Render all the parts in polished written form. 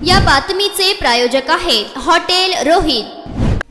या बातमीचे प्रायोजक आहेत हॉटेल रोहित।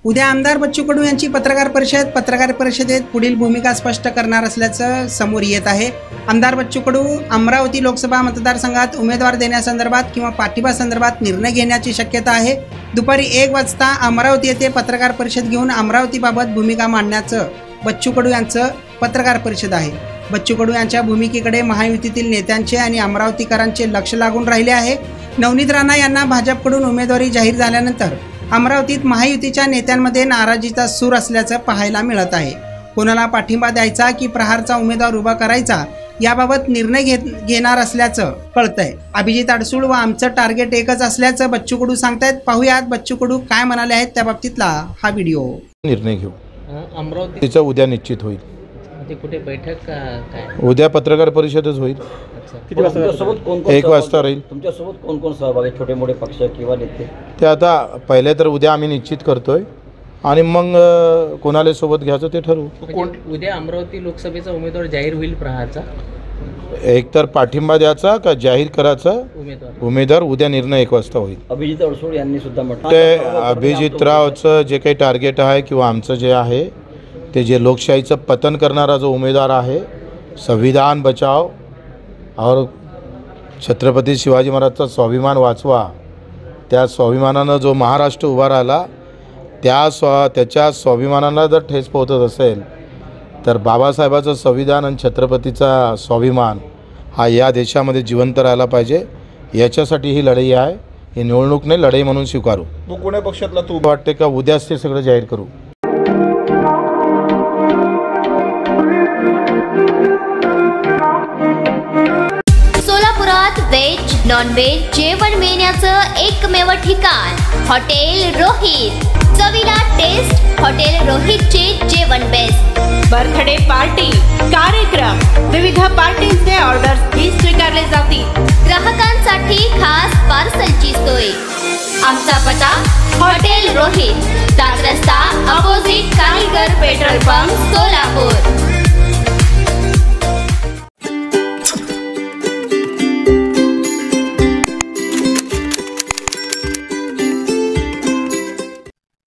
उद्या आमदार बच्चू कडू यांची पत्रकार परिषदेत पुढील भूमिका स्पष्ट करणार असल्याचं समोर येत आहे। आमदार बच्चू कडू अमरावती लोकसभा मतदारसंघात उमेदवार देण्यासंदर्भात किंवा पाठिंबा संदर्भात निर्णय घेण्याची शक्यता आहे। दुपारी 1 वाजता अमरावती येथे पत्रकार परिषद घेऊन अमरावतीबाबत भूमिका मांडण्याचं बच्चू कडू यांचं पत्रकार परिषद आहे। बच्चू कडू यांच्या भूमिकेकडे महायुतीतील नेत्यांचे आणि अमरावतीकरांचे लक्ष लागून राहिले आहे। नवनीत राणा यांना भाजपकडून उमेदवारी जाहीर झाल्यानंतर अमरावतीत महायुतीच्या नेत्यांमध्ये नाराजीचा सूर असल्याचं पाहायला मिळत आहे। कोणाला पाठिंबा द्यायचा की प्रहारचा उमेदवार उभा करायचा याबाबत निर्णय घेणार असल्याचं कळतंय। अभिजित अडसूळ व आमचं टार्गेट एकच असल्याचं बच्चू कडू सांगतायत। पाहूयात बच्चू कडू काय म्हणाले आहेत त्या बाबतीतला हा व्हिडिओ। निर्णय घेऊ अमरावतीचा उद्या निश्चित होईल। ते कुठे बैठक काय उद्या पत्रकार परिषदच होईल। किती वाजता? 1 वाजता राहील। तुमच्यासोबत कोण कोण सहभागी, छोटे मोठे पक्ष किंवा नेते? ते आता पहिले तर उद्या आम्ही निश्चित करतोय आणि मग कोणाला सोबत घ्यायचं ते ठरवू। उद्या अमरावती लोकसभेचा उमेदवार जाहीर होईल प्रहारचा, एक तर पाठिंबा द्यायचा का जाहीर करायचा उमेदवार उद्या निर्णय 1 वाजता होईल। अभिजित अडसूळ यांनी सुद्धा म्हटलं ते अभिजितरावचं जे काही टार्गेट आहे किंवा आमचं जे आहे ते जे लोकशाहीचं पतन करणारा जो उमेदवार आहे, संविधान बचाव और छत्रपती शिवाजी महाराजचा स्वाभिमान वाचवा, त्या स्वाभिमानानं जो महाराष्ट्र उभा राहिला त्याच्या स्वाभिमानाला जर ठेच पोहोचत असेल तर बाबासाहेबाचं संविधान आणि छत्रपतीचा स्वाभिमान हा या देशामध्ये जिवंत राहायला पाहिजे। याच्यासाठी ही लढाई आहे, ही निवडणूक नाही लढाई म्हणून स्वीकारू। तू कोण्या पक्षातला? तू वाटते का उद्याच ते सगळं जाहीर करू? सोलापुरात व्हेज नॉन व्हेज जेवण मिळण्याचं एकमेव ठिकाण हॉटेल रोहित। चवीला टेस्ट हॉटेल रोहितचे जेवण बेस्ट। बर्थडे पार्टी, कार्यक्रम, विविध पार्टींचे ऑर्डर्स ही स्वीकारले जातील। ग्राहकांसाठी खास पार्सलची सोय। आमचा पत्ता हॉटेल रोहित, 7 रस्ता अपोजिट कारीगर पेट्रोल पंप, सोलापूर।